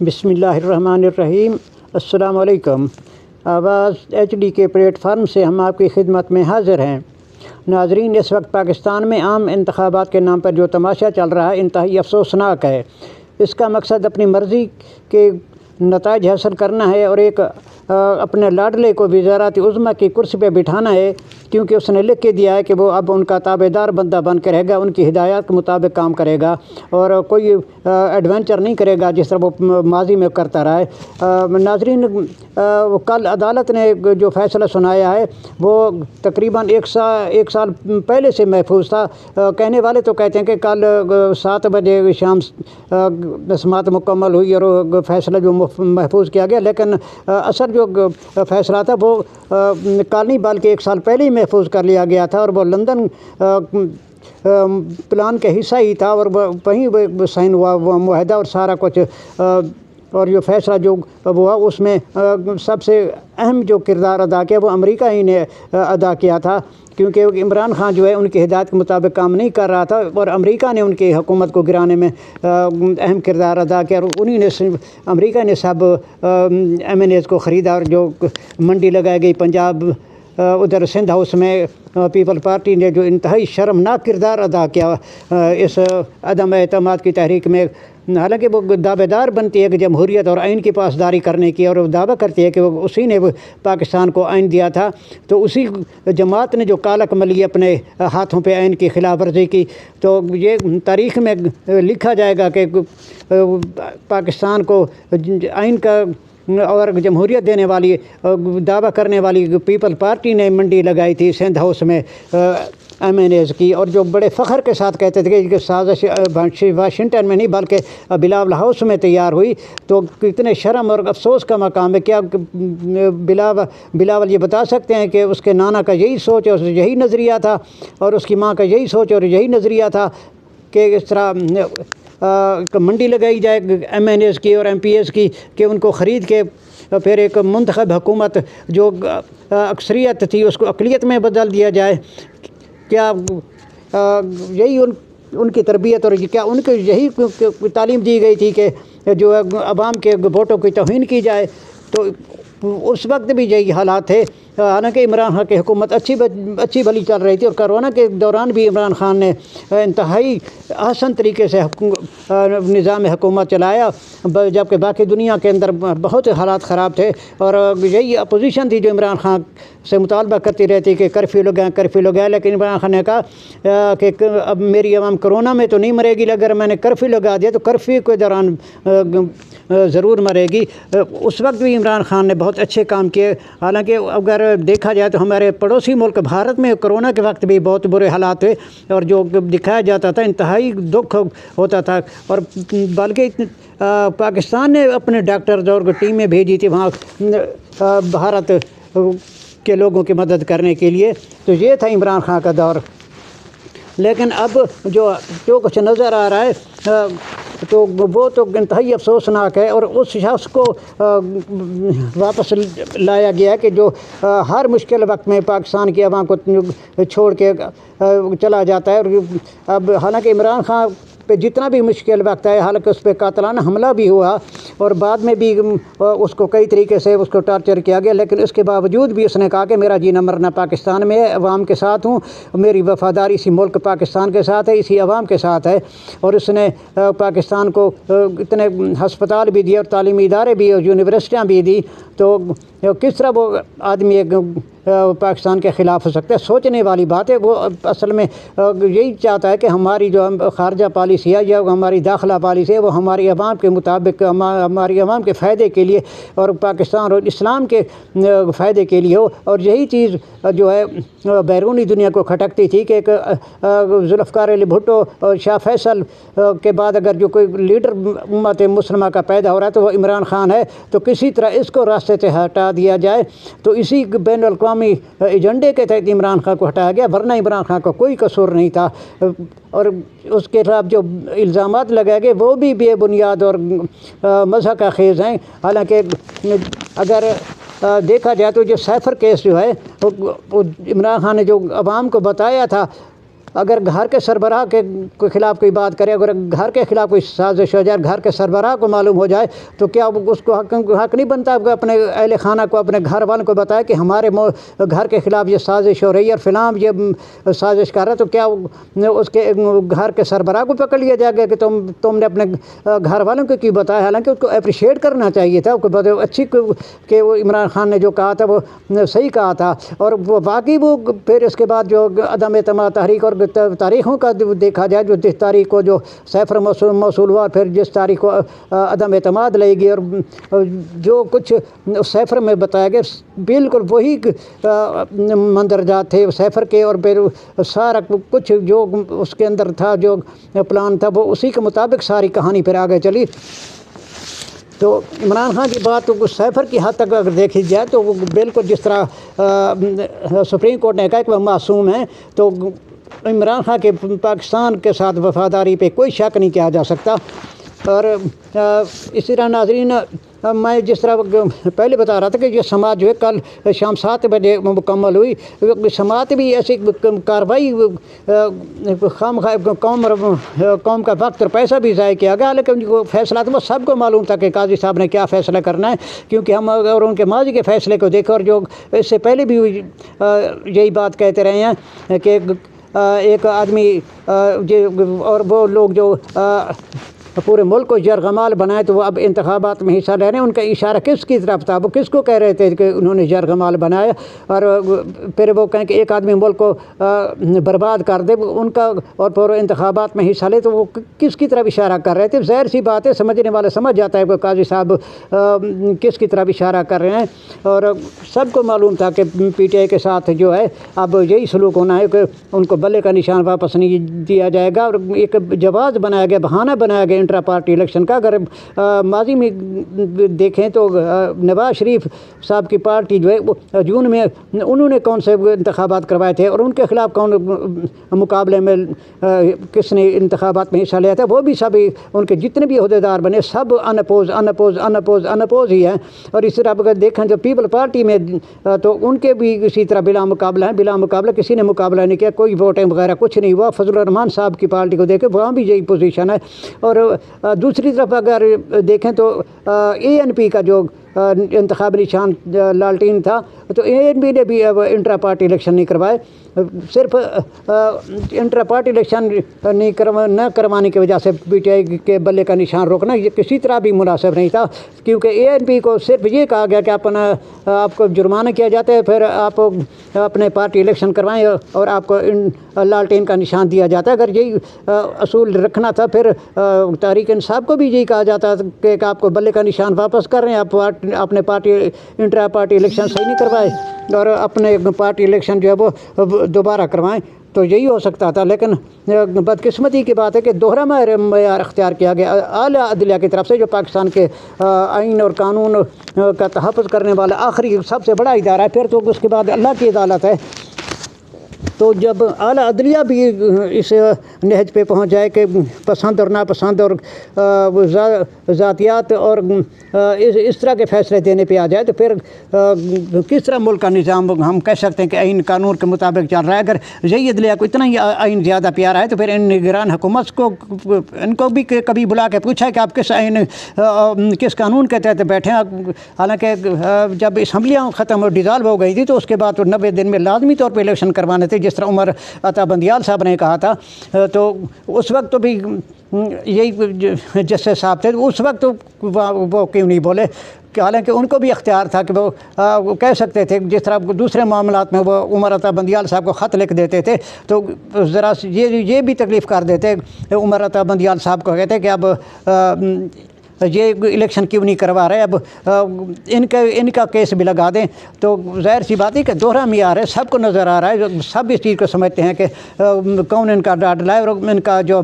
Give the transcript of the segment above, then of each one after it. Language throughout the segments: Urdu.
بسم اللہ الرحمن الرحیم۔ السلام علیکم۔ آواز HD کے پلیٹ فارم سے ہم آپ کی خدمت میں حاضر ہیں۔ ناظرین، اس وقت پاکستان میں عام انتخابات کے نام پر جو تماشا چل رہا ہے انتہائی افسوسناک ہے۔ اس کا مقصد اپنی مرضی کے نتائج حاصل کرنا ہے اور ایک اپنے لاڈلے کو وزارت عظمیٰ کی کرسی پہ بٹھانا ہے، کیونکہ اس نے لکھ کے دیا ہے کہ وہ اب ان کا تابع دار بندہ بن کے رہے گا، ان کی ہدایات کے مطابق کام کرے گا اور کوئی ایڈونچر نہیں کرے گا جس طرح وہ ماضی میں کرتا رہا ہے۔ ناظرین، کل عدالت نے جو فیصلہ سنایا ہے وہ تقریباً ایک سال پہلے سے محفوظ تھا۔ کہنے والے تو کہتے ہیں کہ کل 7 بجے شام سماعت مکمل ہوئی اور فیصلہ جو محفوظ کیا گیا، لیکن اصل جو فیصلہ تھا وہ کل نہیں بلکہ 1 سال پہلے ہی محفوظ کر لیا گیا تھا، اور وہ لندن پلان کا حصہ ہی تھا، اور وہیں سائن ہوا وہ معاہدہ اور سارا کچھ۔ اور جو فیصلہ جو ہوا اس میں سب سے اہم جو کردار ادا کیا وہ امریکہ ہی نے ادا کیا تھا، کیونکہ عمران خان جو ہے ان کی ہدایت کے مطابق کام نہیں کر رہا تھا اور امریکہ نے ان کی حکومت کو گرانے میں اہم کردار ادا کیا، اور انہی نے امریکہ نے سب MNAs کو خریدا، اور جو منڈی لگائی گئی پنجاب ادھر سندھ ہاؤس میں پیپل پارٹی نے جو انتہائی شرمناک کردار ادا کیا اس عدم اعتماد کی تحریک میں۔ حالانکہ وہ دعوے دار بنتی ہے کہ جمہوریت اور آئین کی پاسداری کرنے کی، اور وہ دعویٰ کرتی ہے کہ وہ اسی نے پاکستان کو آئین دیا تھا، تو اسی جماعت نے جو کالک ملی اپنے ہاتھوں پہ آئین کی خلاف ورزی کی، تو یہ تاریخ میں لکھا جائے گا کہ پاکستان کو آئین کا اور جمہوریت دینے والی دعویٰ کرنے والی پیپل پارٹی نے منڈی لگائی تھی سندھ ہاؤس میں MNAs کی، اور جو بڑے فخر کے ساتھ کہتے تھے کہ سازش واشنگٹن میں نہیں بلکہ بلاول ہاؤس میں تیار ہوئی، تو کتنے شرم اور افسوس کا مقام ہے۔ کیا بلاول یہ بتا سکتے ہیں کہ اس کے نانا کا یہی سوچ اور یہی نظریہ تھا، اور اس کی ماں کا یہی سوچ اور یہی نظریہ تھا کہ اس طرح منڈی لگائی جائے MNAs کی اور MPs کی کہ ان کو خرید کے پھر ایک منتخب حکومت جو اکثریت تھی اس کو اقلیت میں بدل دیا جائے؟ کیا یہی ان کی تربیت اور کیا ان کو یہی تعلیم دی گئی تھی کہ جو عوام کے ووٹوں کی توہین کی جائے؟ تو اس وقت بھی یہی حالات تھے، حالانکہ عمران خان کی حکومت اچھی بھلی چل رہی تھی، اور کرونا کے دوران بھی عمران خان نے انتہائی احسن طریقے سے نظام حکومت چلایا، جبکہ باقی دنیا کے اندر بہت حالات خراب تھے، اور یہی اپوزیشن تھی جو عمران خان سے مطالبہ کرتی رہتی کہ کرفیو لگائیں، لیکن عمران خان نے کہا کہ اب میری عوام کرونا میں تو نہیں مرے گی، اگر میں نے کرفیو لگا دیا تو کرفیو کے دوران ضرور مرے گی۔ اس وقت بھی عمران خان نے بہت اچھے کام کیے، حالانکہ اگر دیکھا جائے تو ہمارے پڑوسی ملک بھارت میں کرونا کے وقت بھی بہت برے حالات تھے، اور جو دکھایا جاتا تھا انتہائی دکھ ہوتا تھا، اور بلکہ پاکستان نے اپنے ڈاکٹرز اور ٹیمیں بھیجی تھی وہاں بھارت کے لوگوں کی مدد کرنے کے لیے۔ تو یہ تھا عمران خان کا دور، لیکن اب جو کچھ نظر آ رہا ہے تو وہ تو انتہائی افسوسناک ہے، اور اس شخص کو واپس لایا گیا کہ جو ہر مشکل وقت میں پاکستان کی عوام کو چھوڑ کے چلا جاتا ہے۔ اور اب حالانکہ عمران خان پہ جتنا بھی مشکل وقت ہے، حالانکہ اس پہ قاتلانہ حملہ بھی ہوا اور بعد میں بھی اس کو کئی طریقے سے اس کو ٹارچر کیا گیا، لیکن اس کے باوجود بھی اس نے کہا کہ میرا جینا مرنا پاکستان میں ہے، عوام کے ساتھ ہوں، میری وفاداری اسی ملک پاکستان کے ساتھ ہے، اسی عوام کے ساتھ ہے، اور اس نے پاکستان کو اتنے ہسپتال بھی دیے اور تعلیمی ادارے بھی اور یونیورسٹیاں بھی دی، تو کس طرح وہ آدمی ایک پاکستان کے خلاف ہو سکتا ہے؟ سوچنے والی بات ہے۔ وہ اصل میں یہی چاہتا ہے کہ ہماری جو خارجہ پالیسی ہے یا ہماری داخلہ پالیسی ہے وہ ہماری عوام کے مطابق ہماری عوام کے فائدے کے لیے اور پاکستان اور اسلام کے فائدے کے لیے ہو، اور یہی چیز جو ہے بیرونی دنیا کو کھٹکتی تھی کہ ذوالفقار علی بھٹو اور شاہ فیصل کے بعد اگر جو کوئی لیڈر امت مسلمہ کا پیدا ہو رہا ہے تو وہ عمران خان ہے، تو کسی طرح اس کو راستے سے ہٹا دیا جائے۔ تو اسی بین الاقوامی ایجنڈے کے تحت عمران خان کو ہٹایا گیا، ورنہ عمران خان کا کوئی قصور نہیں تھا، اور اس کے خلاف جو الزامات لگائے گئے وہ بھی بے بنیاد اور مضحکہ خیز ہیں۔ حالانکہ اگر دیکھا جائے تو جو سیفر کیس جو ہے وہ عمران خان نے جو عوام کو بتایا تھا اگر گھر کے سربراہ کے خلاف کوئی بات کرے، اگر گھر کے خلاف کوئی سازش ہو جائے، گھر کے سربراہ کو معلوم ہو جائے تو کیا اس کو حق نہیں بنتا کہ اپنے اہل خانہ کو، اپنے گھر والوں کو بتائے کہ ہمارے گھر کے خلاف یہ سازش ہو رہی ہے اور فلاں یہ سازش کر رہا ہے؟ تو کیا اس کے گھر کے سربراہ کو پکڑ لیا جائے گا کہ تم نے اپنے گھر والوں کو کیوں بتایا؟ حالانکہ اس کو اپریشیٹ کرنا چاہیے تھا، اچھی کہ وہ عمران خان نے جو کہا تھا وہ صحیح کہا تھا۔ اور وہ باقی وہ پھر اس کے بعد جو عدم اعتماد تحریک اور تاریخوں کا دیکھا جائے، جو جس تاریخ کو جو سیفر موصول ہوا، پھر جس تاریخ کو عدم اعتماد لے گی، اور جو کچھ سیفر میں بتایا گیا بالکل وہی مندرجات تھے سیفر کے، اور پھر سارا کچھ جو اس کے اندر تھا، جو پلان تھا، وہ اسی کے مطابق ساری کہانی پھر آگے چلی۔ تو عمران خان کی بات تو سیفر کی حد تک اگر دیکھی جائے تو وہ بالکل جس طرح سپریم کورٹ نے کہا کہ وہ معصوم ہیں، تو عمران خان کے پاکستان کے ساتھ وفاداری پہ کوئی شک نہیں کیا جا سکتا۔ اور اسی طرح ناظرین، میں جس طرح پہلے بتا رہا تھا کہ یہ سماعت جو ہے کل شام 7 بجے مکمل ہوئی۔ سماعت بھی ایسی کارروائی قوم کا وقت اور پیسہ بھی ضائع کیا گیا، لیکن جو فیصلہ تھا وہ سب کو معلوم تھا کہ قاضی صاحب نے کیا فیصلہ کرنا ہے، کیونکہ ہم اگر ان کے ماضی کے فیصلے کو دیکھیں، اور جو اس سے پہلے بھی یہی بات کہتے رہے ہیں کہ ایک آدمی اور وہ لوگ جو پورے ملک کو یرغمال بنائے، تو وہ اب انتخابات میں حصہ لے رہے ہیں۔ ان کا اشارہ کس کی طرف تھا؟ وہ کس کو کہہ رہے تھے کہ انہوں نے یرغمال بنایا؟ اور پھر وہ کہیں کہ ایک آدمی ملک کو برباد کر دے ان کا، اور پورے انتخابات میں حصہ لے، تو وہ کس کی طرف اشارہ کر رہے تھے؟ ظاہر سی بات ہے، سمجھنے والا سمجھ جاتا ہے کہ قاضی صاحب کس کی طرف اشارہ کر رہے ہیں۔ اور سب کو معلوم تھا کہ پی ٹی آئی کے ساتھ جو ہے اب یہی سلوک ہونا ہے کہ ان کو بلے کا نشان واپس نہیں دیا جائے گا، اور ایک جواز بنایا گیا، بہانہ بنایا گیا انٹرا پارٹی الیکشن کا۔ اگر ماضی میں دیکھیں تو نواز شریف صاحب کی پارٹی جو ہے جون میں انہوں نے کون سے انتخابات کروائے تھے، اور ان کے خلاف کون مقابلے میں کس نے انتخابات میں حصہ لیا تھا؟ وہ بھی سب ان کے جتنے بھی عہدیدار بنے سب انپوز ہی ہیں۔ اور اس طرح اگر دیکھیں جو پیپل پارٹی میں تو ان کے بھی اسی طرح بلا مقابلہ ہیں، بلا مقابلہ کسی نے مقابلہ نہیں کیا، کوئی ووٹیں وغیرہ کچھ نہیں ہوا۔ فضل الرحمان صاحب کی پارٹی کو دیکھیں، وہاں بھی یہی پوزیشن ہے۔ اور دوسری طرف اگر دیکھیں تو اے این پی کا جو انتخابی نشان لالٹین تھا، تو اے این پی نے بھی انٹرا پارٹی الیکشن نہیں کروائے۔ صرف انٹرا پارٹی الیکشن نہ کروانے کی وجہ سے پی ٹی آئی کے بلے کا نشان روکنا یہ کسی طرح بھی مناسب نہیں تھا، کیونکہ اے این پی کو صرف یہ کہا گیا کہ آپ کو جرمانہ کیا جاتا ہے، پھر آپ اپنے پارٹی الیکشن کروائیں اور آپ کو لالٹین کا نشان دیا جاتا ہے۔ اگر یہی اصول رکھنا تھا، پھر تحریک انصاف کو بھی یہی کہا جاتا کہ آپ کو بلے کا نشان واپس کر رہے ہیں، آپ اپنے پارٹی انٹرا پارٹی الیکشن صحیح نہیں کروائے اور اپنے پارٹی الیکشن جو ہے وہ دوبارہ کروائیں، تو یہی ہو سکتا تھا۔ لیکن بدقسمتی کی بات ہے کہ دوہرا معیار اختیار کیا گیا اعلیٰ عدلیہ کی طرف سے، جو پاکستان کے آئین اور قانون کا تحفظ کرنے والا آخری سب سے بڑا ادارہ ہے، پھر تو اس کے بعد اللہ کی عدالت ہے۔ تو جب اعلیٰ عدلیہ بھی اس نہج پہ پہنچ جائے کہ پسند اور ناپسند اور ذاتیات اور اس طرح کے فیصلے دینے پہ آ جائے، تو پھر کس طرح ملک کا نظام ہم کہہ سکتے ہیں کہ آئین قانون کے مطابق چل رہا ہے؟ اگر یہی عدلیہ کو اتنا ہی آئین زیادہ پیارا ہے، تو پھر ان نگران حکومت کو ان کو بھی کبھی بلا کے پوچھا کہ آپ کس قانون کے تحت بیٹھے ہیں؟ حالانکہ جب اسمبلیاں ختم اور ڈیزالو ہو گئی تھی تو اس کے بعد 90 دن میں لازمی طور پہ الیکشن کروانے تھے، جس طرح عمر عطا بندیال صاحب نے کہا تھا۔ تو اس وقت تو بھی یہی جسٹس صاحب تھے، اس وقت وہ کیوں نہیں بولے؟ کہ حالانکہ ان کو بھی اختیار تھا کہ وہ کہہ سکتے تھے، جس طرح دوسرے معاملات میں وہ عمر عطا بندیال صاحب کو خط لکھ دیتے تھے، تو ذرا یہ بھی تکلیف کر دیتے، عمر عطا بندیال صاحب کو کہتے کہ اب یہ الیکشن کیوں نہیں کروا رہے، اب ان کا کیس بھی لگا دیں۔ تو ظاہر سی بات ہے کہ دوہرا معیار ہے، سب کو نظر آ رہا ہے، سب اس چیز کو سمجھتے ہیں کہ کون ان کا ڈاٹ لائے اور ان کا جو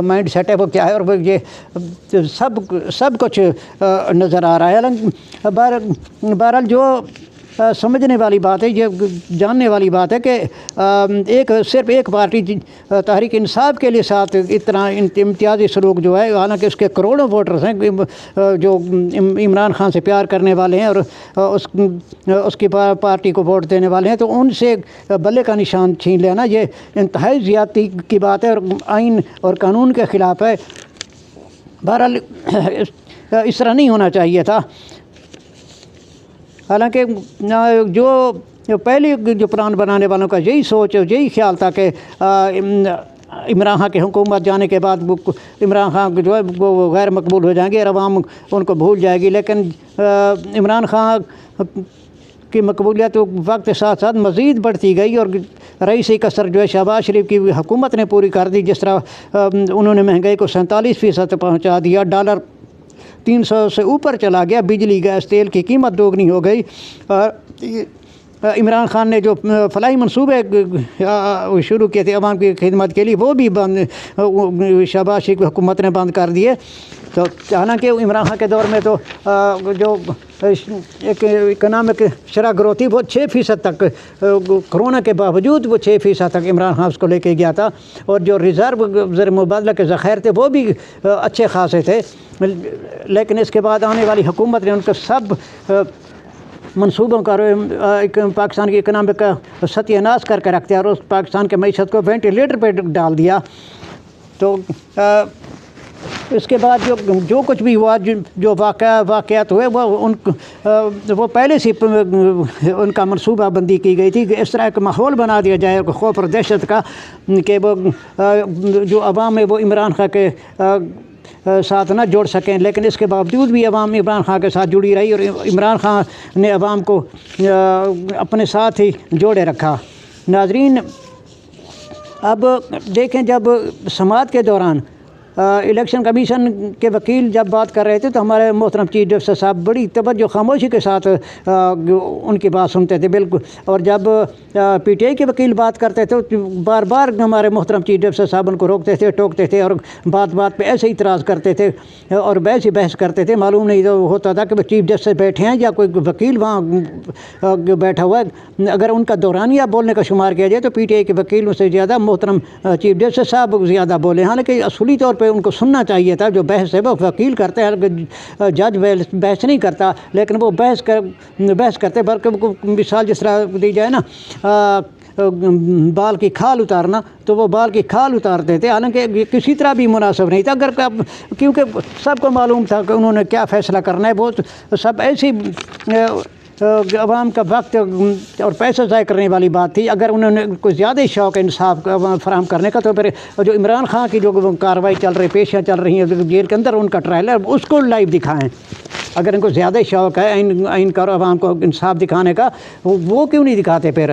مائنڈ سیٹ ہے وہ کیا ہے، اور وہ یہ سب کچھ نظر آ رہا ہے۔ بہرحال جو سمجھنے والی بات ہے، یہ جاننے والی بات ہے کہ صرف ایک پارٹی تحریک انصاف کے لیے ساتھ اتنا امتیازی سلوک جو ہے، حالانکہ اس کے کروڑوں ووٹرز ہیں جو عمران خان سے پیار کرنے والے ہیں اور اس کی پارٹی کو ووٹ دینے والے ہیں، تو ان سے بلے کا نشان چھین لینا یہ انتہائی زیادتی کی بات ہے اور آئین اور قانون کے خلاف ہے۔ بہرحال اس طرح نہیں ہونا چاہیے تھا۔ حالانکہ جو پہلے جو پلان بنانے والوں کا یہی سوچ یہی خیال تھا کہ عمران خان کی حکومت جانے کے بعد عمران خان جو ہے وہ غیر مقبول ہو جائیں گے اور عوام ان کو بھول جائے گی، لیکن عمران خان کی مقبولیت وقت کے ساتھ ساتھ مزید بڑھتی گئی اور رئیسی کثر جو ہے شہباز شریف کی حکومت نے پوری کر دی، جس طرح انہوں نے مہنگائی کو 47% پہنچا دیا، ڈالر 300 سے اوپر چلا گیا، بجلی گیس تیل کی قیمت دوگنی ہو گئی، اور عمران خان نے جو فلاحی منصوبے شروع کیے تھے عوام کی خدمت کے لیے وہ بھی شہباز شریف کی حکومت نے بند کر دیے۔ تو حالانکہ عمران خان کے دور میں تو جو ایک اکنامک شرح گروتھ تھی وہ 6% تک، کرونا کے باوجود وہ 6% تک عمران خان اس کو لے کے گیا تھا، اور جو ریزرو زر مبادلہ کے ذخائر تھے وہ بھی اچھے خاصے تھے، لیکن اس کے بعد آنے والی حکومت نے ان کے سب منصوبوں کا پاکستان کی اکنامک کا ستیہ ناش کر کے رکھ دیا اور اس پاکستان کے معیشت کو وینٹیلیٹر پہ ڈال دیا۔ تو اس کے بعد جو کچھ بھی ہوا، جو واقعات ہوئے وہ پہلے سے ان کا منصوبہ بندی کی گئی تھی کہ اس طرح ایک ماحول بنا دیا جائے خوف اور دہشت کا کہ وہ جو عوام ہے وہ عمران خان کے ساتھ نہ جوڑ سکیں، لیکن اس کے باوجود بھی عوام عمران خان کے ساتھ جڑی رہی اور عمران خان نے عوام کو اپنے ساتھ ہی جوڑے رکھا۔ ناظرین، اب دیکھیں، جب سماعت کے دوران الیکشن کمیشن کے وکیل جب بات کر رہے تھے تو ہمارے محترم چیف جسٹس صاحب بڑی توجہ خاموشی کے ساتھ ان کی بات سنتے تھے بالکل، اور جب پی ٹی آئی کے وکیل بات کرتے تھے تو بار بار ہمارے محترم چیف جسٹس صاحب ان کو روکتے تھے، ٹوکتے تھے اور بات بات پہ ایسے اعتراض کرتے تھے اور بحث کرتے تھے۔ معلوم نہیں ہوتا تھا کہ وہ چیف جسٹس بیٹھے ہیں یا کوئی وکیل وہاں بیٹھا ہوا ہے۔ اگر ان کا دورانیہ بولنے کا شمار کیا جائے تو پی ٹی آئی کے وکیلوں سے زیادہ محترم چیف جسٹس صاحب زیادہ بولے، حالانکہ اصولی طور پہ ان کو سننا چاہیے تھا۔ جو بحث ہے وہ وکیل کرتے ہیں، جج بحث نہیں کرتا، لیکن وہ بحث کرتے، بلکہ مثال جس طرح دی جائے نا بال کی کھال اتارنا، تو وہ بال کی کھال اتارتے تھے، حالانکہ کسی طرح بھی مناسب نہیں تھا، کیونکہ سب کو معلوم تھا کہ انہوں نے کیا فیصلہ کرنا ہے۔ وہ سب ایسی عوام کا وقت اور پیسہ ضائع کرنے والی بات تھی۔ اگر انہوں نے کوئی زیادہ شوق انصاف فراہم کرنے کا تو پھر جو عمران خان کی جو کارروائی چل رہی، پیشیاں چل رہی ہیں جیل کے اندر، ان کا ٹرائل ہے، اس کو لائیو دکھائیں۔ اگر ان کو زیادہ شوق ہے آئین کا اور عوام کو انصاف دکھانے کا، وہ کیوں نہیں دکھاتے پھر؟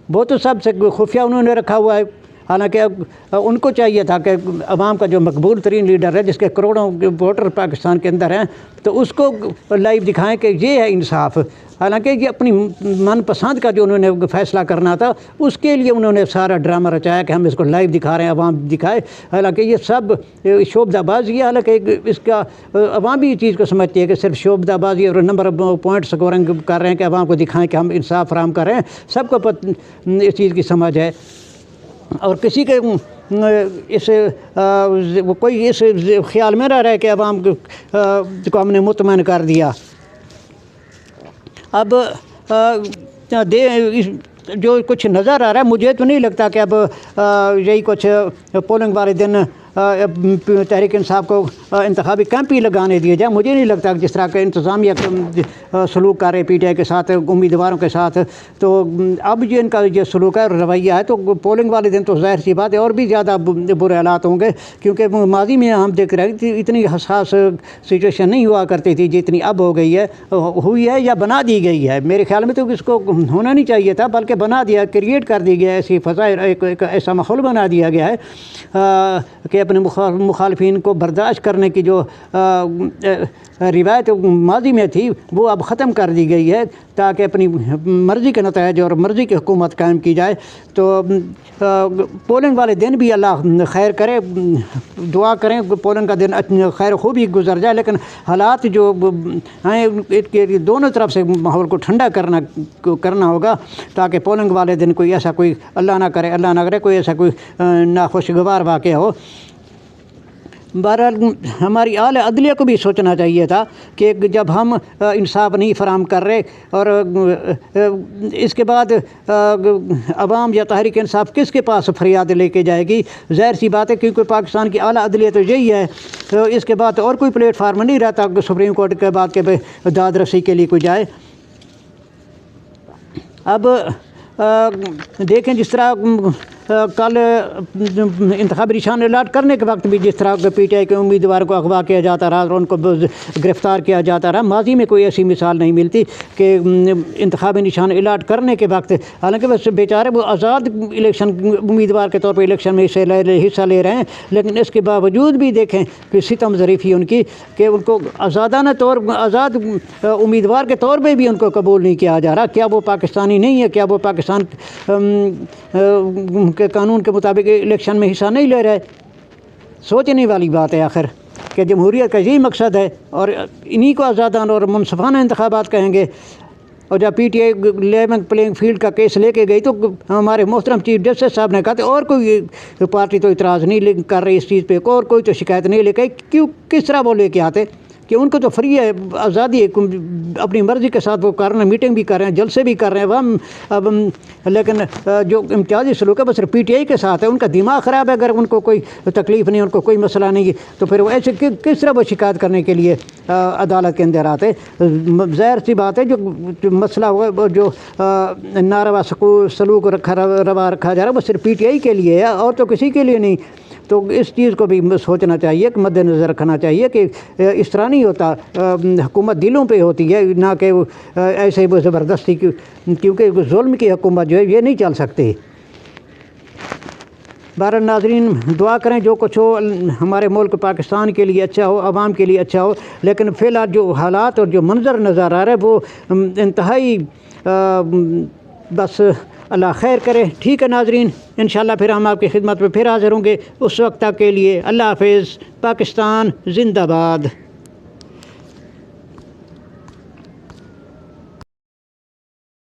وہ تو سب سے خفیہ انہوں نے رکھا ہوا ہے، حالانکہ ان کو چاہیے تھا کہ عوام کا جو مقبول ترین لیڈر ہے، جس کے کروڑوں ووٹر پاکستان کے اندر ہیں، تو اس کو لائیو دکھائیں کہ یہ ہے انصاف۔ حالانکہ یہ اپنی من پسند کا جو انہوں نے فیصلہ کرنا تھا، اس کے لیے انہوں نے سارا ڈرامہ رچایا کہ ہم اس کو لائیو دکھا رہے ہیں، عوام دکھائے۔ حالانکہ یہ سب شعبدہ بازی ہے، حالانکہ اس کا عوام بھی اس چیز کو سمجھتی ہے کہ صرف شعبدہ بازی اور نمبر پوائنٹ سکورنگ کر رہے ہیں کہ عوام کو دکھائیں کہ ہم انصاف فراہم کر رہے ہیں۔ سب کو اس چیز کی سمجھ ہے، اور کسی کے کوئی اس خیال میں نہ رہے کہ عوام کو ہم نے مطمئن کر دیا۔ اب جو کچھ نظر آ رہا ہے، مجھے تو نہیں لگتا کہ اب یہی کچھ پولنگ والے دن تحریک انصاف کو انتخابی کیمپ ہی لگانے دیے جائے۔ مجھے نہیں لگتا کہ جس طرح کہ انتظامیہ سلوک کر رہے پی ٹی آئی کے ساتھ، امیدواروں کے ساتھ، تو اب جو ان کا یہ سلوک ہے اور رویہ ہے، تو پولنگ والے دن تو ظاہر سی بات ہے اور بھی زیادہ برے حالات ہوں گے، کیونکہ ماضی میں ہم دیکھ رہے تھے اتنی حساس سچویشن نہیں ہوا کرتی تھی جتنی اب ہو گئی ہے، ہوئی ہے یا بنا دی گئی ہے۔ میرے خیال میں تو اس کو ہونا نہیں چاہیے تھا، بلکہ بنا دیا، کریٹ کر دی گیا، ایسی فضا، ایک ایسا ماحول بنا دیا گیا ہے کہ کہ اپنے مخالفین کو برداشت کرنے کی جو روایت ماضی میں تھی وہ اب ختم کر دی گئی ہے، تاکہ اپنی مرضی کے نتائج اور مرضی کی حکومت قائم کی جائے۔ تو پولنگ والے دن بھی اللہ خیر کرے، دعا کریں پولنگ کا دن خیر خوبی گزر جائے، لیکن حالات جو ہیں کے دونوں طرف سے ماحول کو ٹھنڈا کرنا ہوگا، تاکہ پولنگ والے دن کوئی ایسا کوئی اللہ نہ کرے کوئی ایسا کوئی ناخوشگوار واقعہ ہو۔ بہرحال ہماری اعلیٰ عدلیہ کو بھی سوچنا چاہیے تھا کہ جب ہم انصاف نہیں فراہم کر رہے، اور اس کے بعد عوام یا تحریک انصاف کس کے پاس فریاد لے کے جائے گی؟ ظاہر سی بات ہے، کیونکہ پاکستان کی اعلیٰ عدلیہ تو یہی ہے، تو اس کے بعد اور کوئی پلیٹ فارم نہیں رہتا سپریم کورٹ کے بعد کہ داد رسی کے لیے کوئی جائے۔ اب دیکھیں جس طرح کل انتخابی نشان الاٹ کرنے کے وقت بھی جس طرح پی ٹی آئی کے امیدوار کو اغوا کیا جاتا رہا اور ان کو گرفتار کیا جاتا رہا، ماضی میں کوئی ایسی مثال نہیں ملتی کہ انتخابی نشان الاٹ کرنے کے وقت، حالانکہ بس بیچارے وہ آزاد الیکشن امیدوار کے طور پہ الیکشن میں حصہ لے رہے ہیں، لیکن اس کے باوجود بھی دیکھیں کہ ستم ظریفی ان کی کہ ان کو آزاد امیدوار کے طور پہ بھی ان کو قبول نہیں کیا جا رہا۔ کیا وہ پاکستانی نہیں ہے؟ کیا وہ پاکستان کے قانون کے مطابق الیکشن میں حصہ نہیں لے رہے؟ سوچنے والی بات ہے آخر کہ جمہوریت کا یہی مقصد ہے، اور انہی کو آزادانہ اور منصفانہ انتخابات کہیں گے۔ اور جب پی ٹی آئی لیونگ پلینگ فیلڈ کا کیس لے کے گئی تو ہمارے محترم چیف جسٹس صاحب نے کہا کہ اور کوئی پارٹی تو اعتراض نہیں کر رہی اس چیز پہ، اور کوئی تو شکایت نہیں لے کے، کس طرح وہ لے کے آتے کہ ان کو تو فری ہے، آزادی ہے، اپنی مرضی کے ساتھ وہ کر رہے ہیں، میٹنگ بھی کر رہے ہیں، جلسے بھی کر رہے ہیں لیکن جو امتیازی سلوک ہے وہ صرف پی ٹی آئی کے ساتھ ہے۔ ان کا دماغ خراب ہے، اگر ان کو کوئی تکلیف نہیں، ان کو کوئی مسئلہ نہیں، تو پھر وہ ایسے کس طرح وہ شکایت کرنے کے لیے عدالت کے اندر آتے؟ ظاہر سی بات ہے جو مسئلہ ہوا، جو ناروا سلوک روا رکھا جا رہا ہے وہ صرف پی ٹی آئی کے لیے ہے اور تو کسی کے لیے نہیں۔ تو اس چیز کو بھی سوچنا چاہیے، کہ مد نظر رکھنا چاہیے کہ اس طرح نہیں ہوتا، حکومت دلوں پہ ہوتی ہے، نہ کہ ایسے وہ زبردستی، کیونکہ ظلم کی حکومت جو ہے یہ نہیں چل سکتی۔ بہرحال ناظرین دعا کریں جو کچھ ہو ہمارے ملک پاکستان کے لیے اچھا ہو، عوام کے لیے اچھا ہو، لیکن فی الحال جو حالات اور جو منظر نظر آ رہا ہے وہ انتہائی بس اللہ خیر کرے۔ ٹھیک ہے ناظرین، انشاءاللہ پھر ہم آپ کی خدمت میں پھر حاضر ہوں گے، اس وقت تک کے لیے اللہ حافظ۔ پاکستان زندہ باد۔